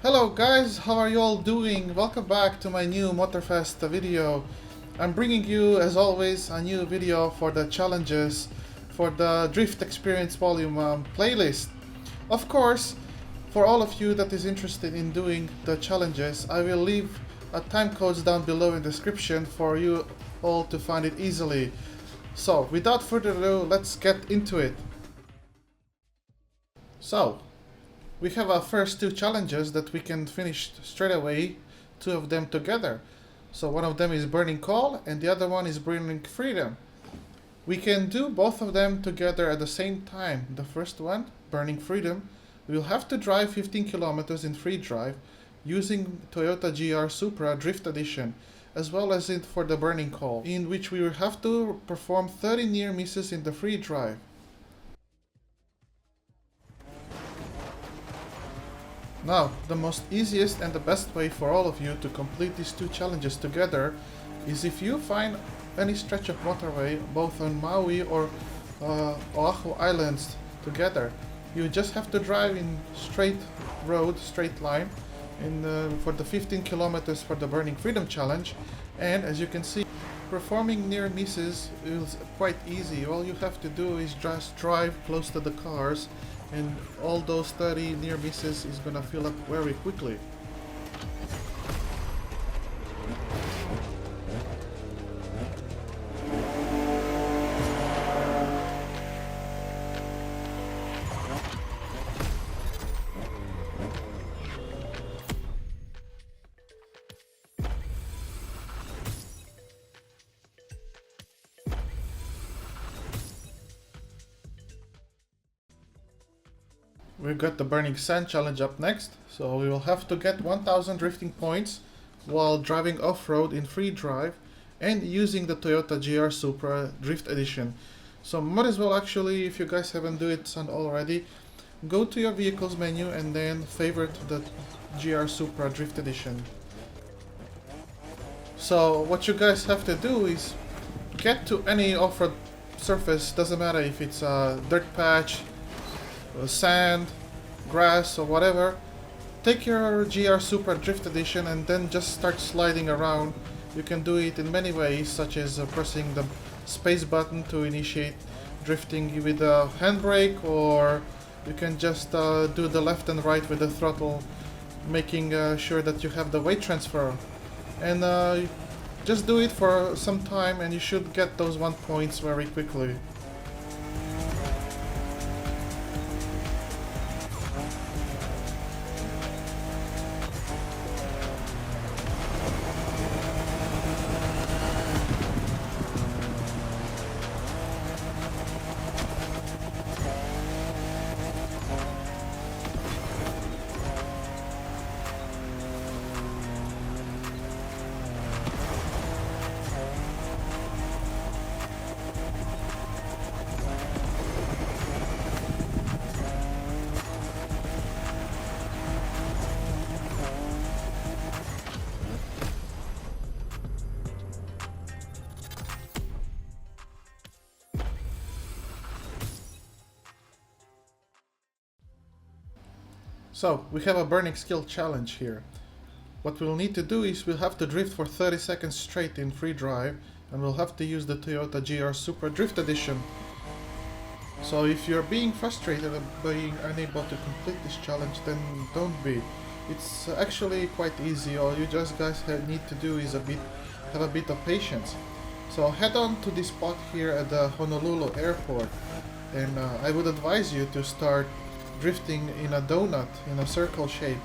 Hello guys, how are you all doing? Welcome back to my new Motorfest video. I'm bringing you, as always, a new video for the challenges for the Drift Experience Volume playlist. Of course, for all of you that is interested in doing the challenges, I will leave time codes down below in the description for you all to find it easily. So, without further ado, let's get into it. So, we have our first two challenges that we can finish straight away, two of them together. So one of them is Burning Call and the other one is Burning Freedom. We can do both of them together at the same time. The first one, Burning Freedom, we'll have to drive 15 kilometers in free drive using Toyota GR Supra Drift Edition, as well as it for the Burning Call, in which we will have to perform 30 near misses in the free drive. Now, the most easiest and the best way for all of you to complete these two challenges together is if you find any stretch of motorway, both on Maui or Oahu Islands together. You just have to drive in straight road, straight line, for the 15 kilometers for the Burning Freedom Challenge. And as you can see, performing near misses is quite easy. All you have to do is just drive close to the cars, and all those 30 near misses is gonna fill up very quickly. We've got the Burning Sand Challenge up next, so we will have to get 1000 drifting points while driving off-road in free drive and using the Toyota GR Supra Drift Edition. So might as well, actually, if you guys haven't done it already, go to your vehicles menu and then favorite the GR Supra Drift Edition. So what you guys have to do is get to any off-road surface, doesn't matter if it's a dirt patch, sand, grass or whatever. Take your GR Supra Drift Edition and then just start sliding around. You can do it in many ways, such as pressing the space button to initiate drifting with the handbrake, or you can just do the left and right with the throttle, making sure that you have the weight transfer. And just do it for some time and you should get those 1 points very quickly. So, we have a Burning Skill Challenge here. What we'll need to do is we'll have to drift for 30 seconds straight in free drive, and we'll have to use the Toyota GR Supra Drift Edition. So if you're being frustrated by being unable to complete this challenge, then don't be. It's actually quite easy. All you just guys need to do is have a bit of patience. So head on to this spot here at the Honolulu airport, and I would advise you to start drifting in a donut, in a circle shape.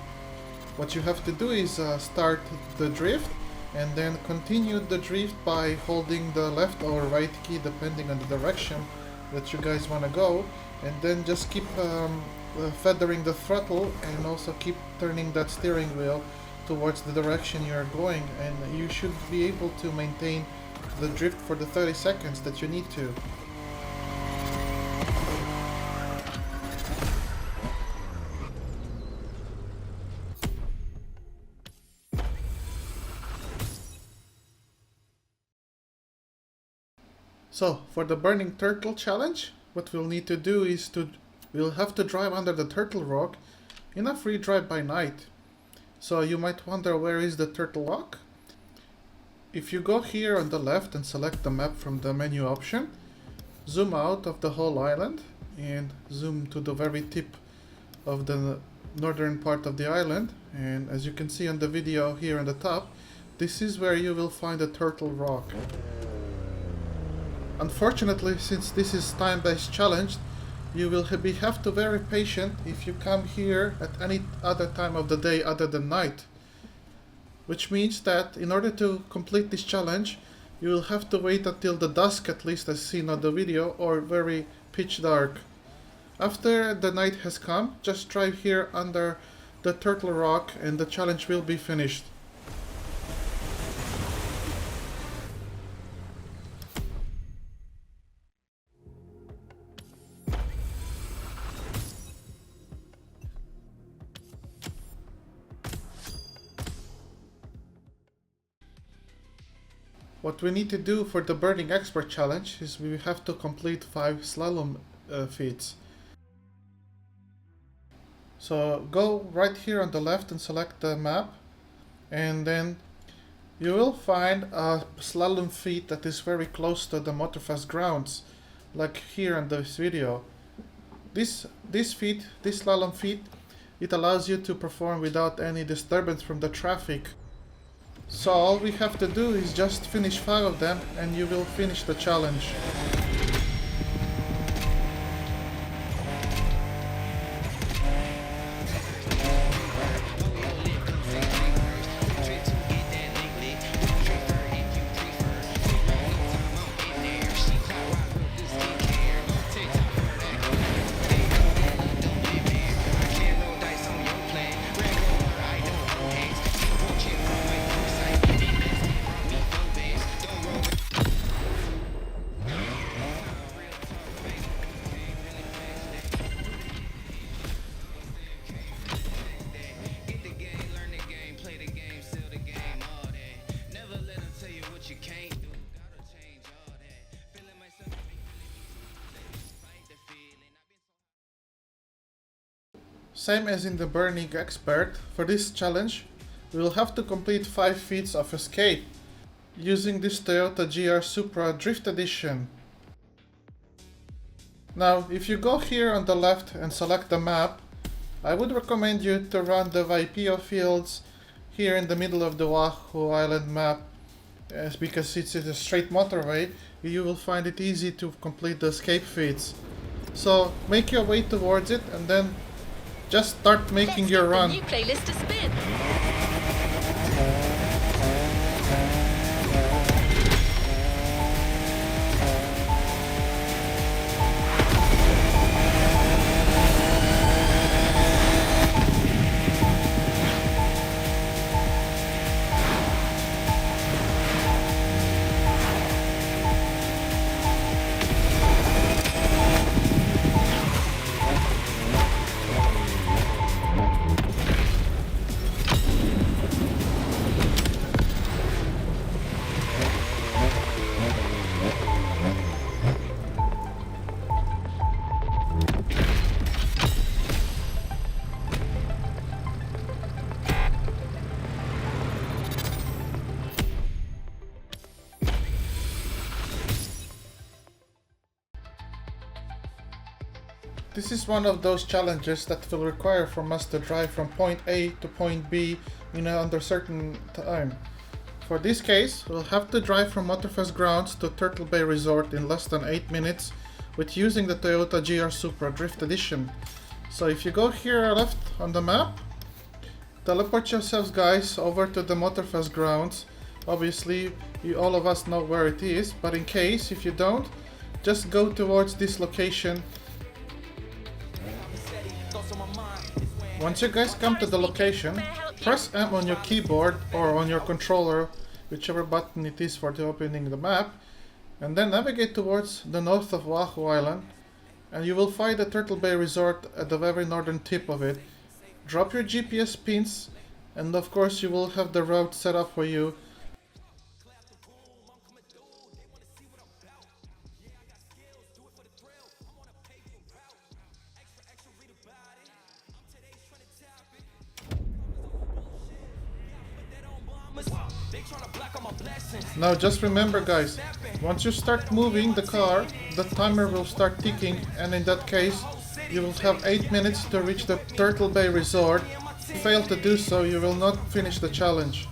What you have to do is start the drift and then continue the drift by holding the left or right key depending on the direction that you guys want to go, and then just keep feathering the throttle and also keep turning that steering wheel towards the direction you're going, and you should be able to maintain the drift for the 30 seconds that you need to. So, for the Burning Turtle Challenge, what we'll need to do is we'll have to drive under the Turtle Rock in a free drive by night. So you might wonder, where is the Turtle Rock? If you go here on the left and select the map from the menu option, zoom out of the whole island and zoom to the very tip of the northern part of the island, and as you can see on the video here on the top, this is where you will find the Turtle Rock. Unfortunately, since this is time-based challenge, you will have to be very patient if you come here at any other time of the day other than night. Which means that in order to complete this challenge, you will have to wait until the dusk, at least as seen on the video, or very pitch dark. After the night has come, just drive here under the Turtle Rock and the challenge will be finished. What we need to do for the Burning Expert challenge is we have to complete 5 slalom feats. So go right here on the left and select the map, and then you will find a slalom feat that is very close to the Motorfest grounds, like here in this video. This slalom feat, it allows you to perform without any disturbance from the traffic. So all we have to do is just finish 5 of them and you will finish the challenge. Same as in the Burning Expert, for this challenge we will have to complete 5 feats of escape using this Toyota GR Supra Drift Edition. Now, if you go here on the left and select the map, I would recommend you to run the Vaipio fields here in the middle of the Oahu Island map, because it's a straight motorway. You will find it easy to complete the escape feats. So make your way towards it and then just start making your run. New playlist to spin. This is one of those challenges that will require from us to drive from point A to point B in under certain time. For this case, we'll have to drive from Motorfest grounds to Turtle Bay Resort in less than 8 minutes with using the Toyota GR Supra Drift Edition. So if you go here left on the map, teleport yourselves guys over to the Motorfest grounds. Obviously, all of us know where it is, but in case if you don't, just go towards this location. Once you guys come to the location, press M on your keyboard or on your controller, whichever button it is for opening the map, and then navigate towards the north of Oahu Island, and you will find the Turtle Bay Resort at the very northern tip of it. Drop your GPS pins, and of course you will have the route set up for you. Now just remember guys, once you start moving the car, the timer will start ticking, and in that case you will have 8 minutes to reach the Turtle Bay Resort. If you fail to do so, you will not finish the challenge.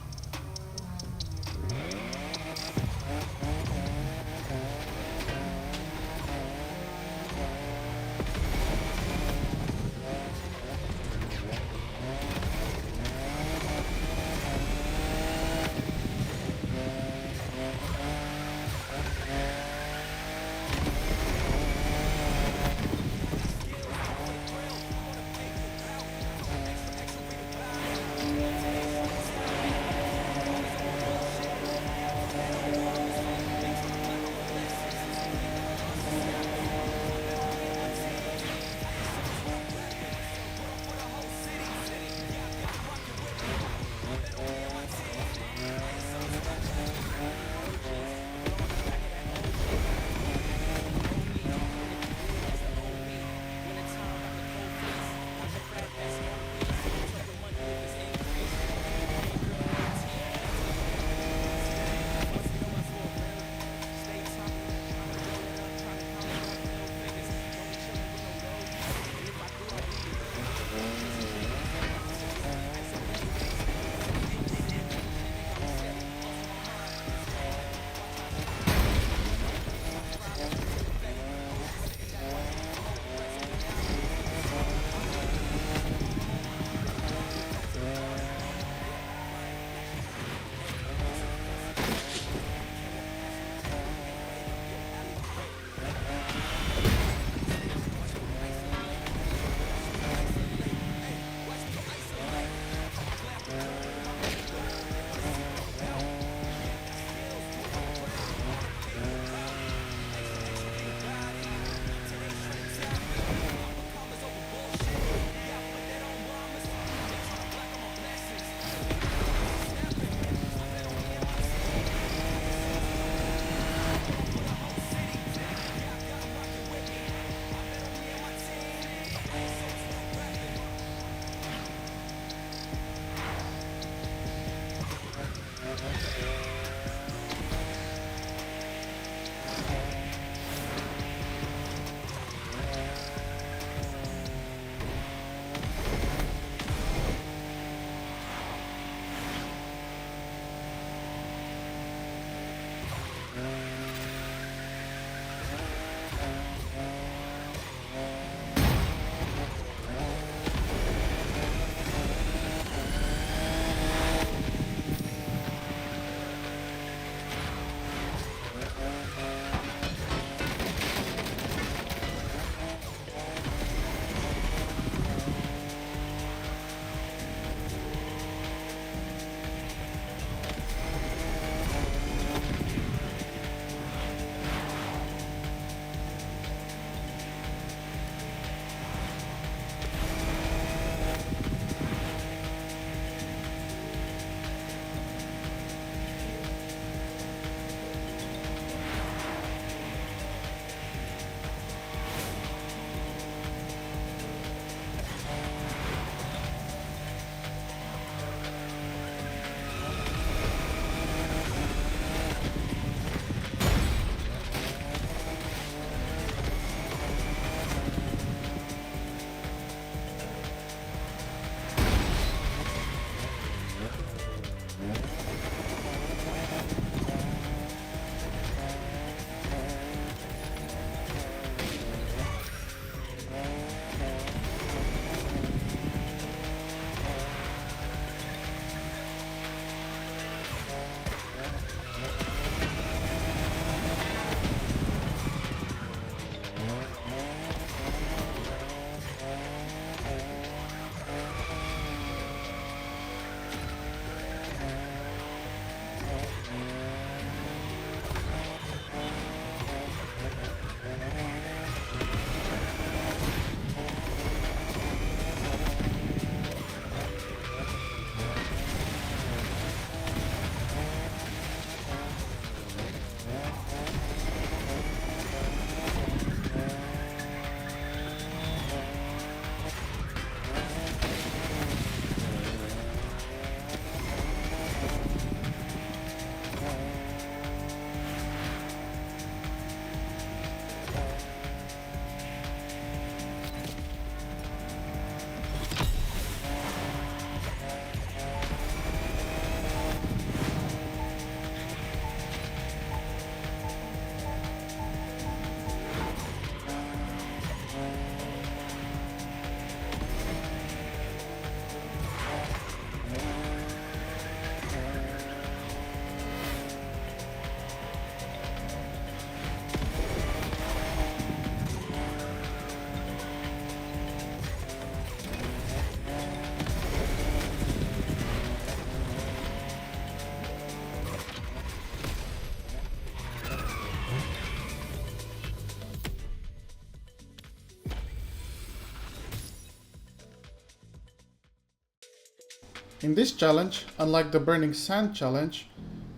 In this challenge, unlike the burning sand challenge,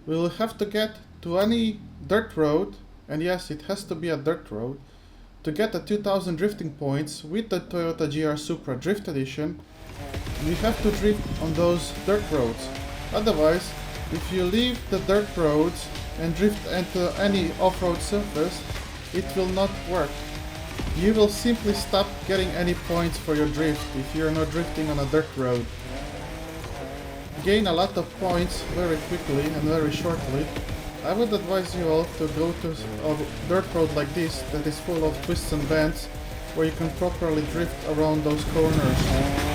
we will have to get to any dirt road, and yes, it has to be a dirt road, to get the 2000 drifting points with the Toyota GR Supra Drift Edition. We have to drift on those dirt roads. Otherwise, if you leave the dirt roads and drift into any off-road surface, it will not work. You will simply stop getting any points for your drift if you're not drifting on a dirt road. Gain a lot of points very quickly and very shortly. I would advise you all to go to a dirt road like this that is full of twists and bends, where you can properly drift around those corners.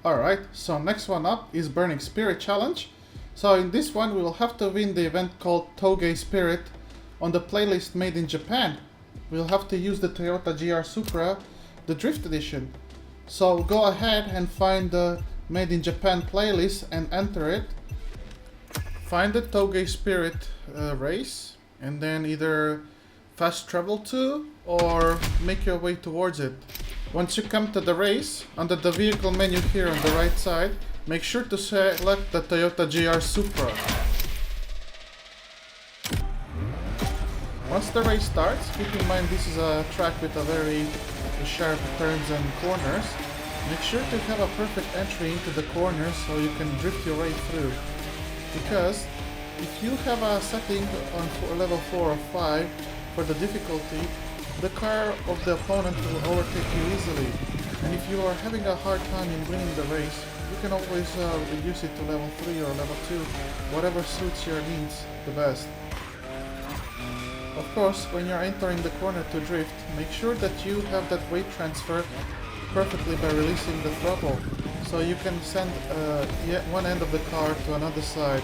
Alright, so next one up is Burning Spirit Challenge. So in this one we will have to win the event called Toge Spirit on the playlist made in Japan. We'll have to use the Toyota GR Supra, the Drift Edition. So go ahead and find the Made in Japan playlist and enter it. Find the Toge Spirit race and then either fast travel to or make your way towards it. Once you come to the race, under the vehicle menu here on the right side, make sure to select the Toyota GR Supra. Once the race starts, keep in mind this is a track with a very sharp turns and corners. Make sure to have a perfect entry into the corners so you can drift your way through. Because if you have a setting on level 4 or 5 for the difficulty, the car of the opponent will overtake you easily, and if you are having a hard time in winning the race, you can always reduce it to level 3 or level 2, whatever suits your needs the best. Of course, when you're entering the corner to drift, make sure that you have that weight transfer perfectly by releasing the throttle, so you can send one end of the car to another side.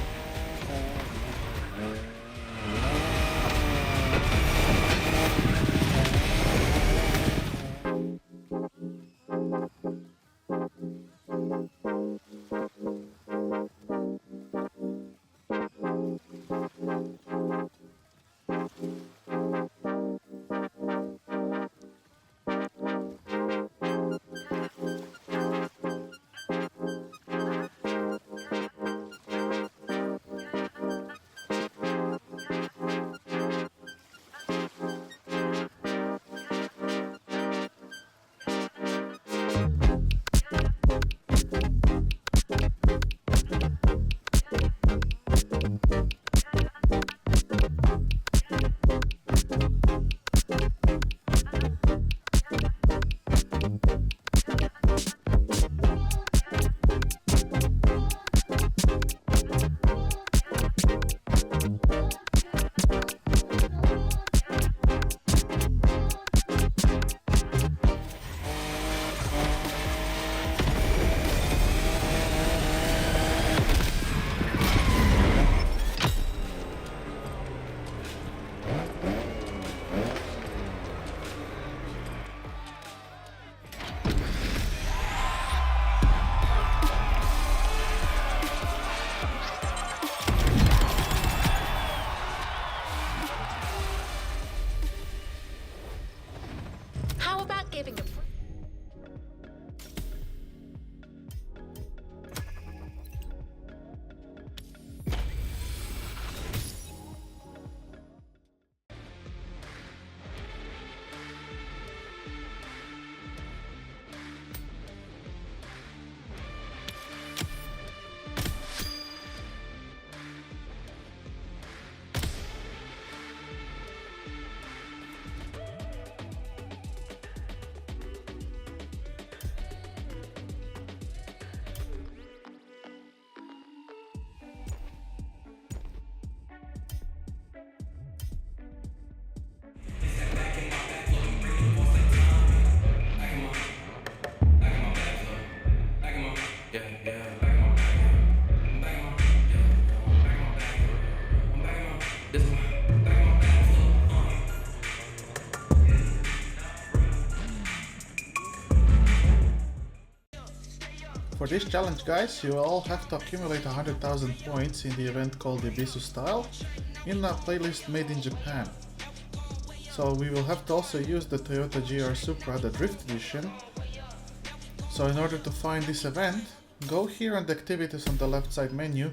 for this challenge, guys, you all have to accumulate 100,000 points in the event called the Ubisoft Style in a playlist made in Japan. So we will have to also use the Toyota GR Supra, the Drift Edition. So in order to find this event, go here on the activities on the left side menu,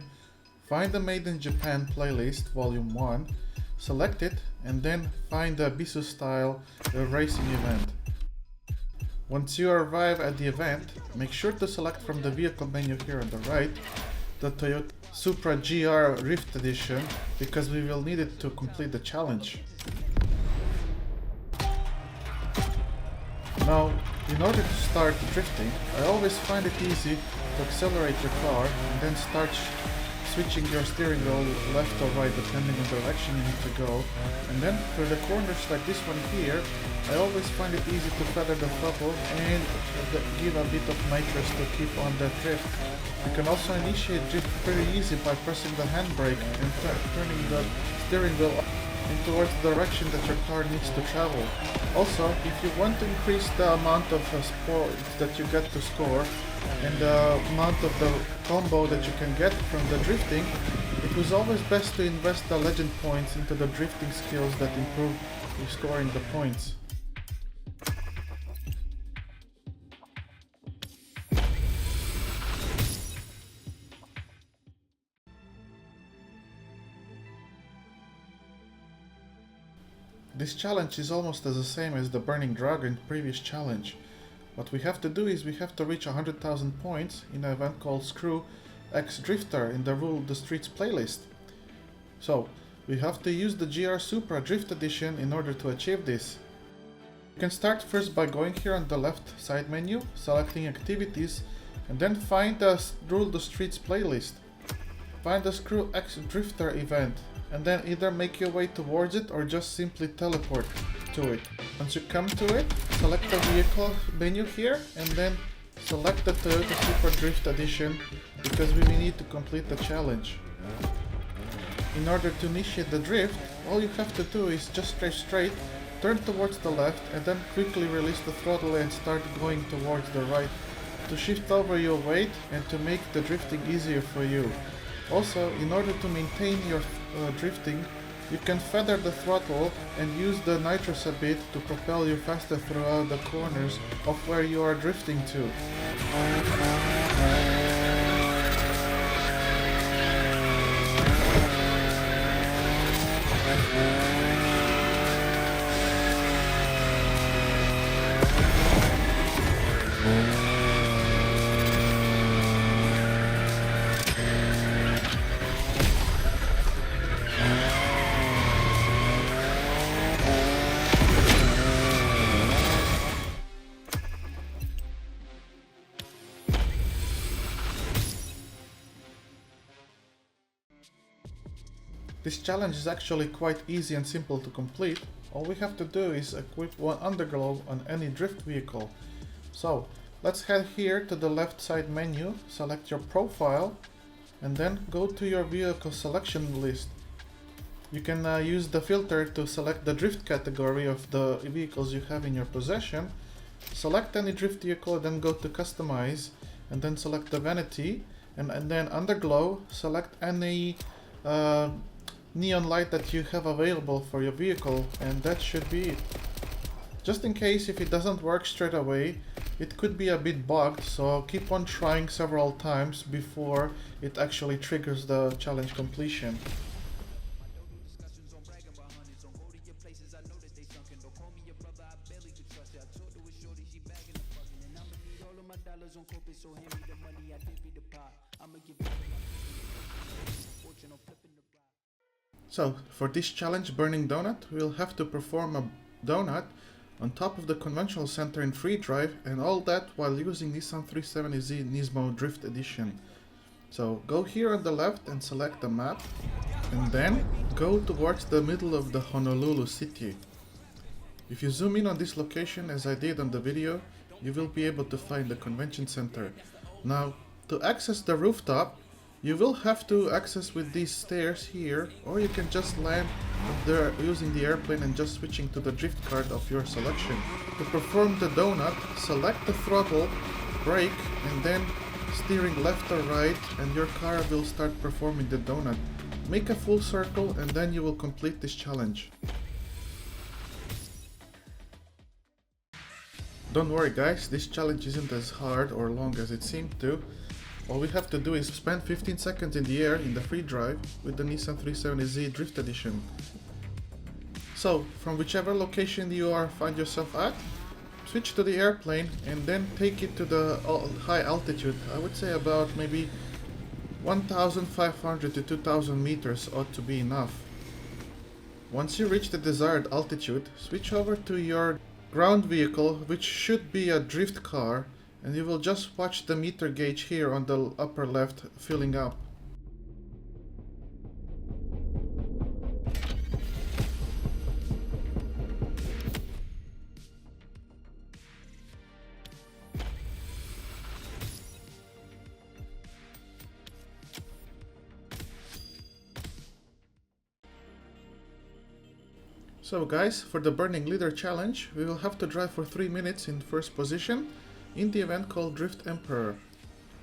find the Made in Japan playlist volume 1, select it, and then find the Ubisoft Style racing event. Once you arrive at the event, make sure to select from the vehicle menu here on the right the Toyota Supra GR Drift Edition, because we will need it to complete the challenge. Now, in order to start drifting, I always find it easy to accelerate your car and then start switching your steering wheel left or right depending on the direction you need to go. And then for the corners like this one here, I always find it easy to feather the throttle and give a bit of nitrous to keep on that drift. You can also initiate drift pretty easy by pressing the handbrake and turning the steering wheel in towards the direction that your car needs to travel. Also, if you want to increase the amount of points that you get to score and the amount of the combo that you can get from the drifting, it was always best to invest the legend points into the drifting skills that improve your scoring the points. This challenge is almost as the same as the Burning Dragon previous challenge. What we have to do is we have to reach 100,000 points in an event called Screw X Drifter in the Rule the Streets playlist. So, we have to use the GR Supra Drift Edition in order to achieve this. You can start first by going here on the left side menu, selecting activities, and then find the Rule the Streets playlist. Find the Screw X Drifter event, and then either make your way towards it or just simply teleport to it. Once you come to it, select the vehicle menu here and then select the Toyota Supra Drift Edition, because we need to complete the challenge. In order to initiate the drift, all you have to do is just drive straight, turn towards the left, and then quickly release the throttle and start going towards the right to shift over your weight and to make the drifting easier for you. Also, in order to maintain your drifting, you can feather the throttle and use the nitrous a bit to propel you faster throughout the corners of where you are drifting to. This challenge is actually quite easy and simple to complete. All we have to do is equip one underglow on any drift vehicle. So let's head here to the left side menu, select your profile, and then go to your vehicle selection list. You can use the filter to select the drift category of the vehicles you have in your possession. Select any drift vehicle, then go to customize, and then select the vanity, and then underglow, select any neon light that you have available for your vehicle, and that should be it. Just in case if it doesn't work straight away, it could be a bit bugged, so keep on trying several times before it actually triggers the challenge completion. So, for this challenge Burning Donut, we'll have to perform a donut on top of the conventional center in free drive, and all that while using Nissan 370Z Nismo Drift Edition. So go here on the left and select the map, and then go towards the middle of the Honolulu city. If you zoom in on this location as I did on the video, you will be able to find the convention center. Now, to access the rooftop, you will have to access with these stairs here, or you can just land there using the airplane and just switching to the drift card of your selection. To perform the donut, select the throttle, brake, and then steering left or right, and your car will start performing the donut. Make a full circle and then you will complete this challenge. Don't worry guys, this challenge isn't as hard or long as it seemed to. All we have to do is spend 15 seconds in the air in the free drive with the Nissan 370Z Drift Edition. So, from whichever location you find yourself at, switch to the airplane and then take it to the high altitude. I would say about maybe 1,500 to 2,000 meters ought to be enough. Once you reach the desired altitude, switch over to your ground vehicle, which should be a drift car, and you will just watch the meter gauge here on the upper left filling up. So guys, for the Burning Leader challenge, we will have to drive for 3 minutes in first position in the event called Drift Emperor,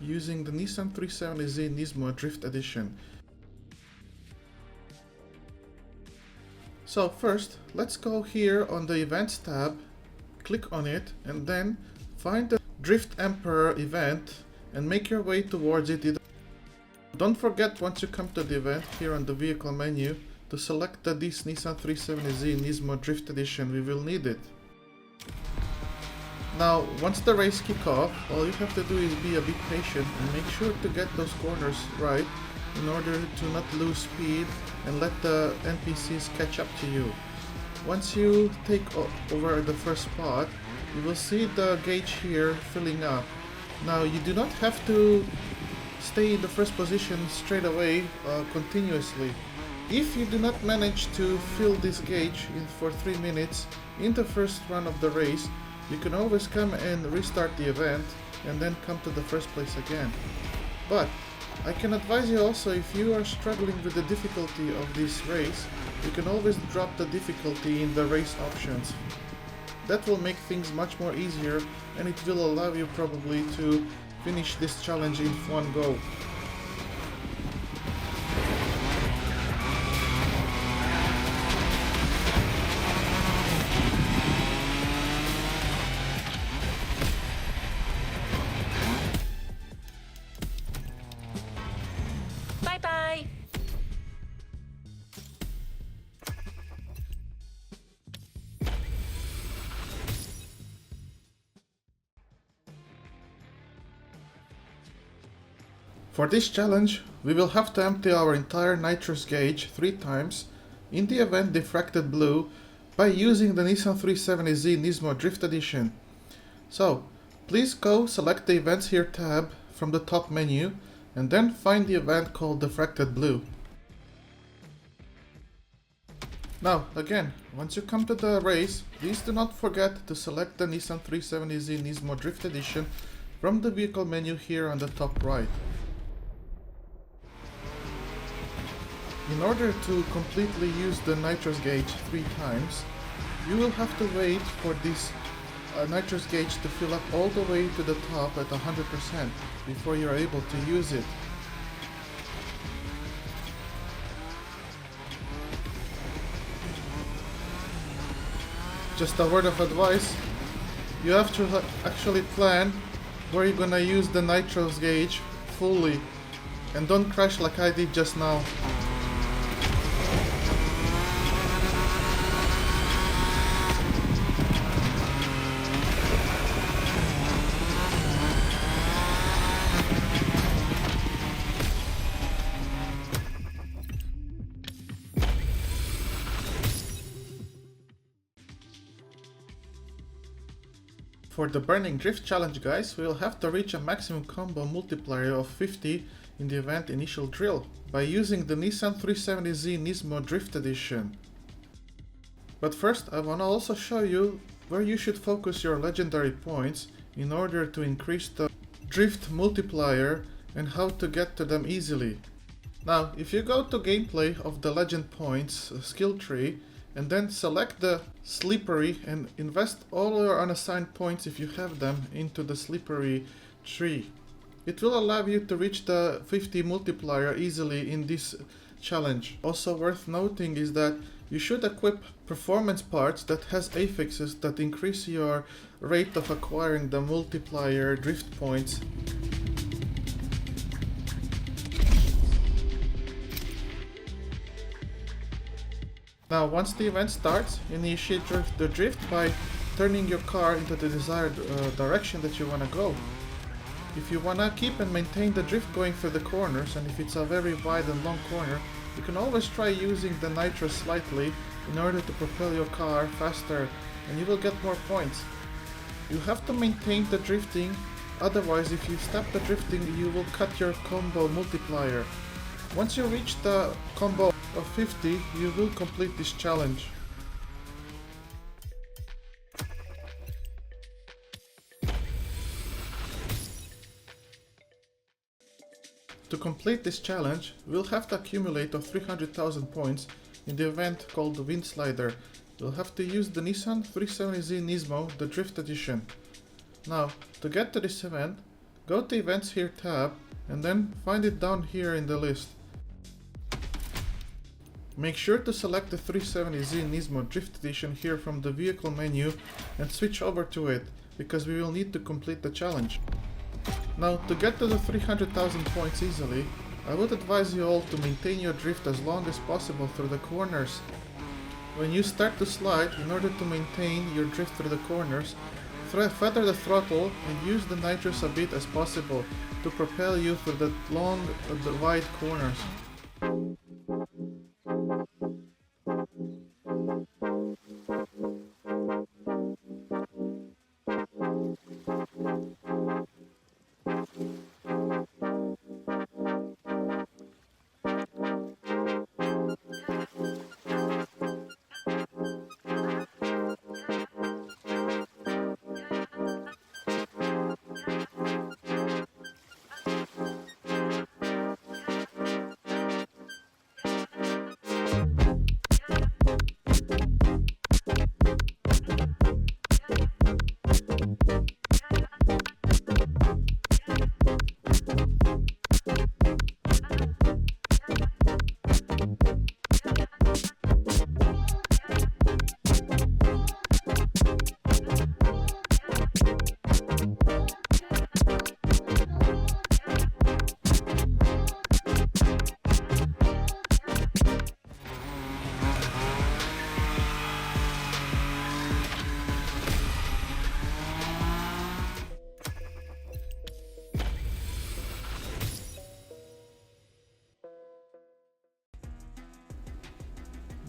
using the Nissan 370Z Nismo Drift Edition. So first, let's go here on the Events tab, click on it, and then find the Drift Emperor event and make your way towards it. Don't forget, once you come to the event, here on the vehicle menu, to select this Nissan 370Z Nismo Drift Edition. We will need it. Now, once the race kicks off, all you have to do is be a bit patient and make sure to get those corners right in order to not lose speed and let the NPCs catch up to you. Once you take over the first spot, you will see the gauge here filling up. Now, you do not have to stay in the first position straight away continuously. If you do not manage to fill this gauge for 3 minutes in the first run of the race, you can always come and restart the event and then come to the first place again. But I can advise you also, if you are struggling with the difficulty of this race, you can always drop the difficulty in the race options. That will make things much more easier, and it will allow you probably to finish this challenge in one go. Bye-bye. For this challenge, we will have to empty our entire nitrous gauge 3 times in the event Diffracted Blue by using the Nissan 370Z Nismo Drift Edition. So, please go select the Events Here tab from the top menu and then find the event called Diffracted Blue. Now, again, once you come to the race, please do not forget to select the Nissan 370Z Nismo Drift Edition from the vehicle menu here on the top right. In order to completely use the nitrous gauge 3 times, you will have to wait for this nitrous gauge to fill up all the way to the top at 100% before you are able to use it. Just a word of advice, you have to actually plan where you're gonna use the nitrous gauge fully, and don't crash like I did just now. For the Burning Drift challenge, guys, we will have to reach a maximum combo multiplier of 50 in the event Initial Drill by using the Nissan 370Z Nismo Drift Edition. But first, I want to also show you where you should focus your legendary points in order to increase the drift multiplier and how to get to them easily. Now, if you go to gameplay of the legend points skill tree, and then select the slippery and invest all your unassigned points, if you have them, into the slippery tree. It will allow you to reach the 50 multiplier easily in this challenge. Also worth noting is that you should equip performance parts that has affixes that increase your rate of acquiring the multiplier drift points. Now once the event starts, initiate the drift by turning your car into the desired direction that you want to go. If you want to keep and maintain the drift going through the corners, and if it's a very wide and long corner, you can always try using the nitro slightly in order to propel your car faster, and you will get more points. You have to maintain the drifting, otherwise if you stop the drifting you will cut your combo multiplier. Once you reach the combo of 50, you will complete this challenge. To complete this challenge, we'll have to accumulate 300,000 points in the event called the Wind Slider. You'll have to use the Nissan 370Z Nismo, the Drift Edition. Now, to get to this event, go to Events Here tab and then find it down here in the list. Make sure to select the 370Z Nismo Drift Edition here from the vehicle menu and switch over to it, because we will need to complete the challenge. Now, to get to the 300,000 points easily, I would advise you all to maintain your drift as long as possible through the corners. When you start to slide, in order to maintain your drift through the corners, feather the throttle and use the nitrous a bit as possible to propel you through the long, wide corners.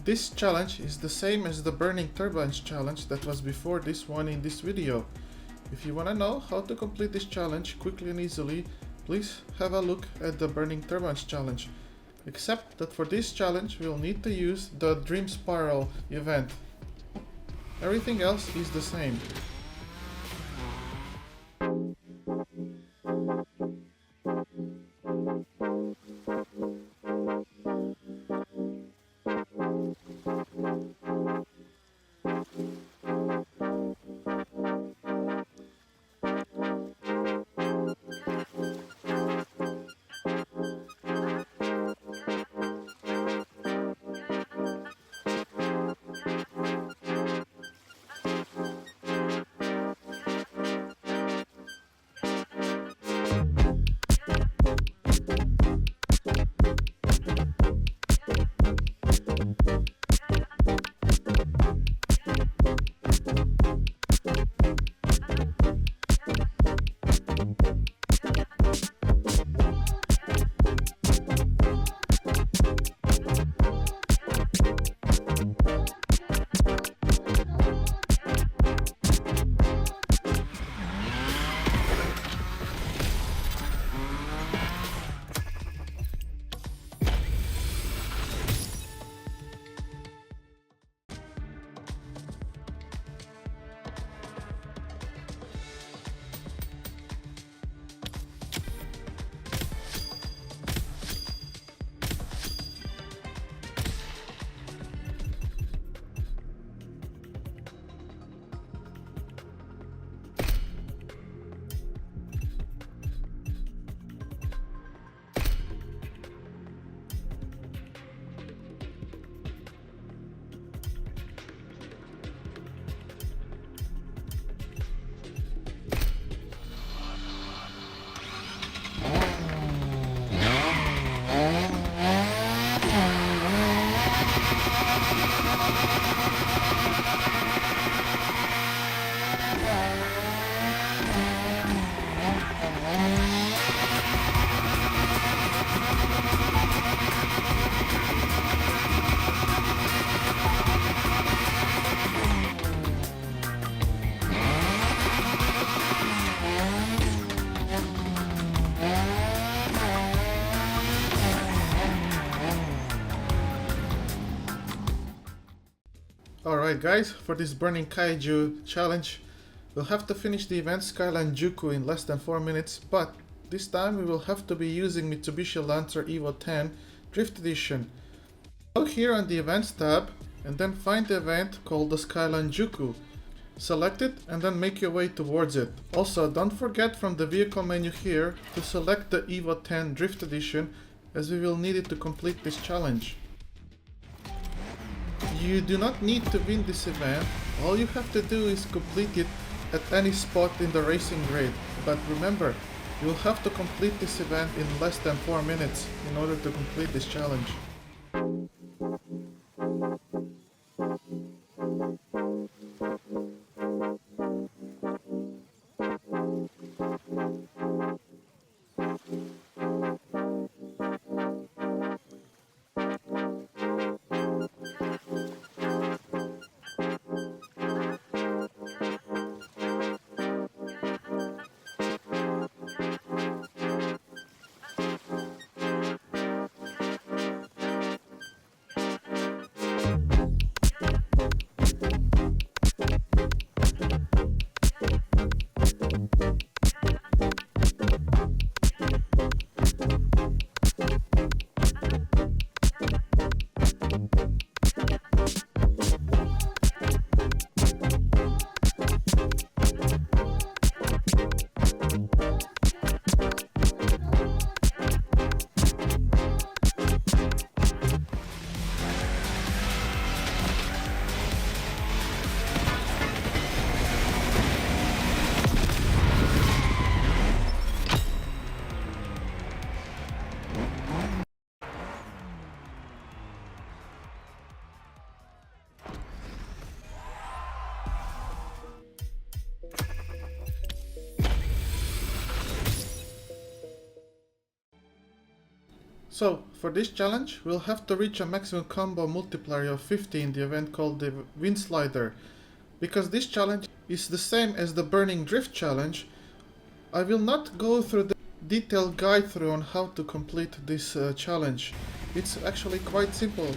This challenge is the same as the Burning Turbines challenge that was before this one in this video. If you wanna know how to complete this challenge quickly and easily, please have a look at the Burning Turbines challenge. Except that for this challenge we'll need to use the Dream Spiral event. Everything else is the same. Alright guys, for this Burning Kaiju challenge, we'll have to finish the event Skyline Juku in less than 4 minutes, but this time we will have to be using Mitsubishi Lancer Evo 10 Drift Edition. Go here on the Events tab and then find the event called the Skyline Juku. Select it and then make your way towards it. Also, don't forget from the vehicle menu here to select the Evo 10 Drift Edition, as we will need it to complete this challenge. You do not need to win this event, all you have to do is complete it at any spot in the racing grid. But remember, you will have to complete this event in less than 4 minutes in order to complete this challenge. So, for this challenge, we'll have to reach a maximum combo multiplier of 50 in the event called the Wind Slider. Because this challenge is the same as the Burning Drift challenge, I will not go through the detailed guide through on how to complete this challenge. It's actually quite simple,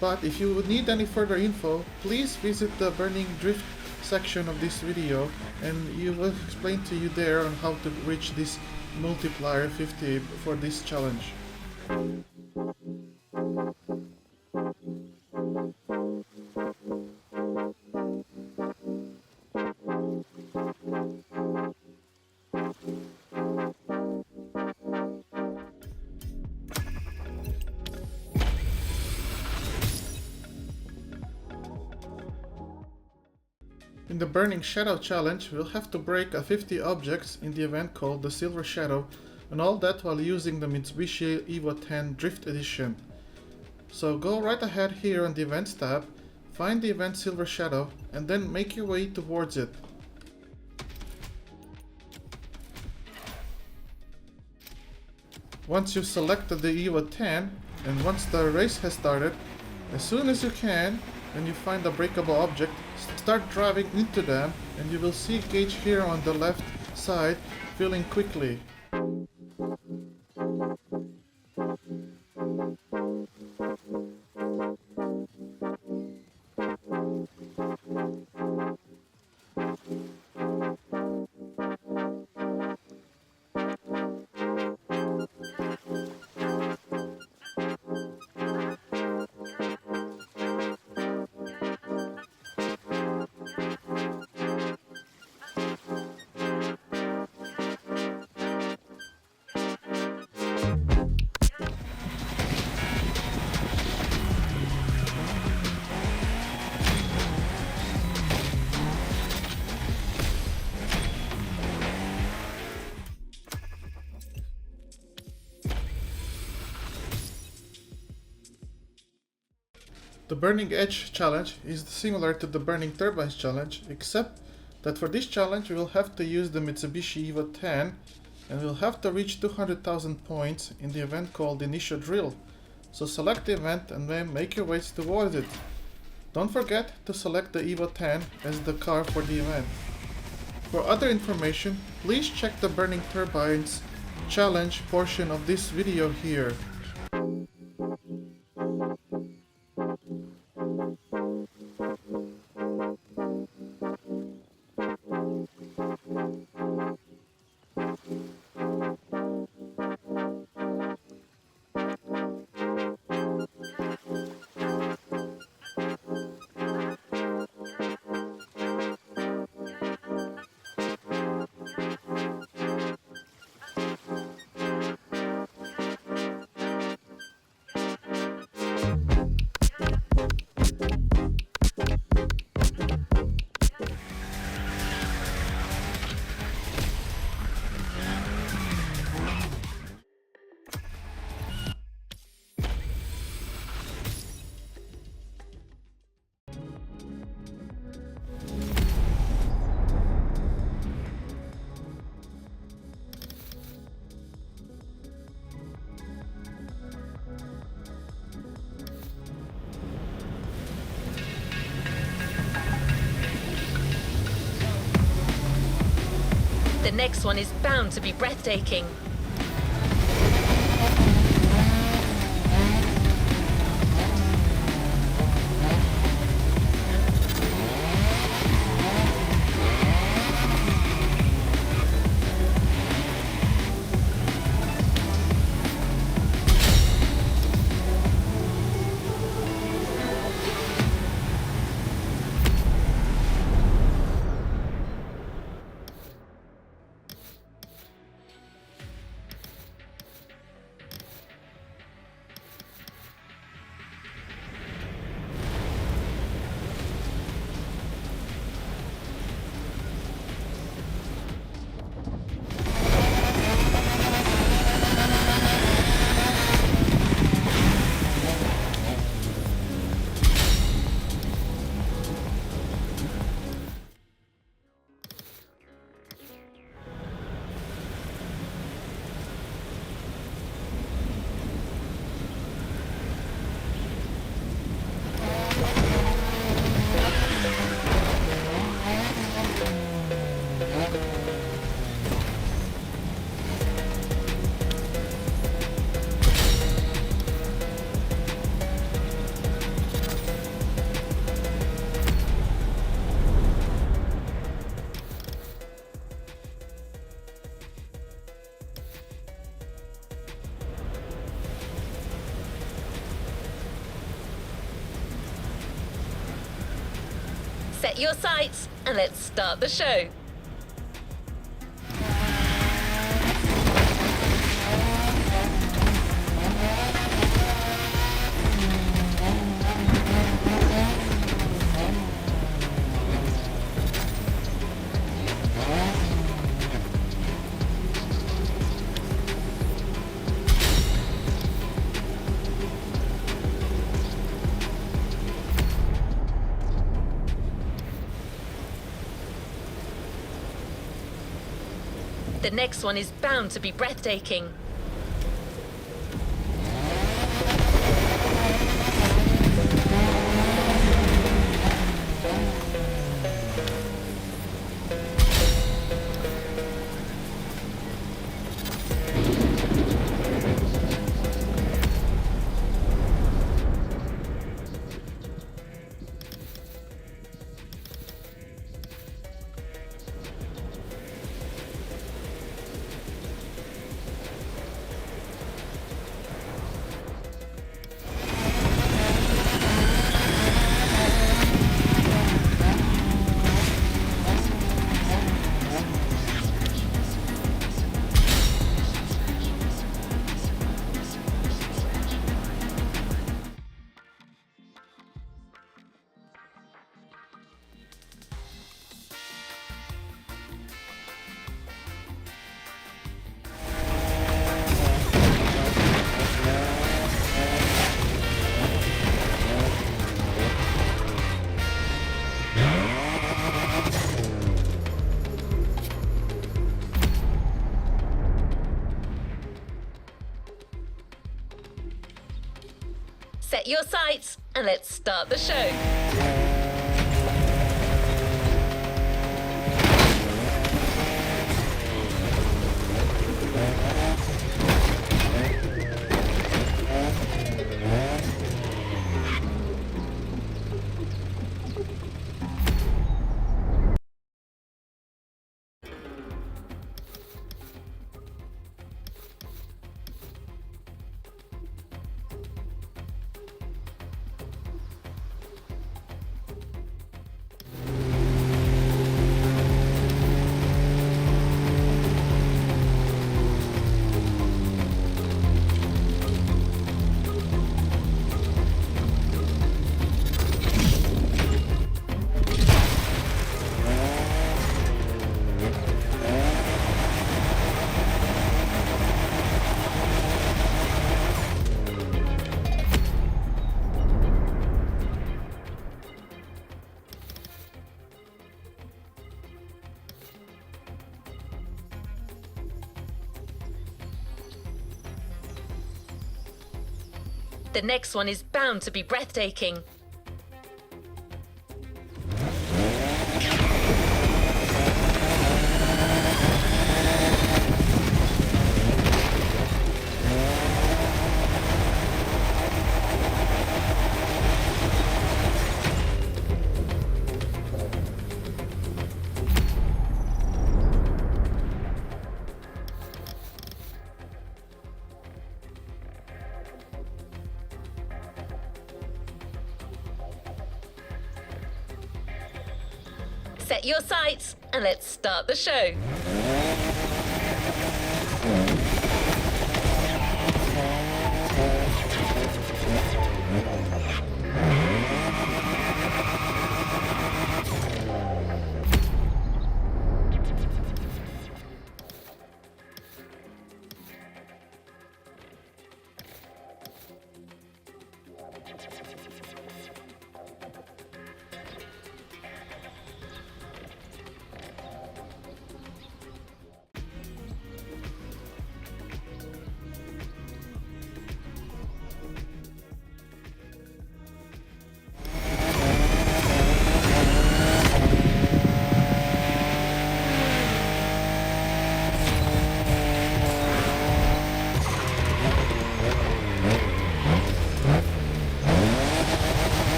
but if you would need any further info, please visit the Burning Drift section of this video and you will explain to you there on how to reach this multiplier 50 for this challenge. In the Burning Shadow challenge, we'll have to break 50 objects in the event called the Silver Shadow, and all that while using the Mitsubishi Evo 10 Drift Edition. So go right ahead here on the Events tab, find the event Silver Shadow, and then make your way towards it. Once you've selected the Evo 10, and once the race has started, as soon as you can, when you find a breakable object, start driving into them, and you will see a gauge here on the left side filling quickly. The Burning Edge challenge is similar to the Burning Turbines challenge, except that for this challenge we will have to use the Mitsubishi Evo 10 and we'll have to reach 200,000 points in the event called Initial Drill. So select the event and then make your way towards it. Don't forget to select the Evo 10 as the car for the event. For other information, please check the Burning Turbines challenge portion of this video here. The next one is bound to be breathtaking. Set your sights and let's start the show. The next one is bound to be breathtaking. Set your sights and let's start the show. The next one is bound to be breathtaking. Set your sights and let's start the show.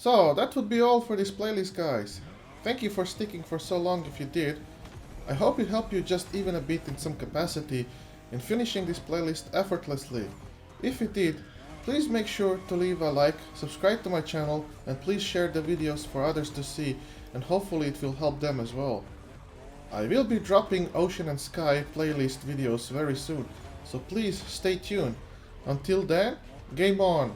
So, that would be all for this playlist, guys. Thank you for sticking for so long if you did. I hope it helped you just even a bit in some capacity in finishing this playlist effortlessly. If it did, please make sure to leave a like, subscribe to my channel, and please share the videos for others to see, and hopefully it will help them as well. I will be dropping Ocean and Sky playlist videos very soon, so please stay tuned. Until then, game on!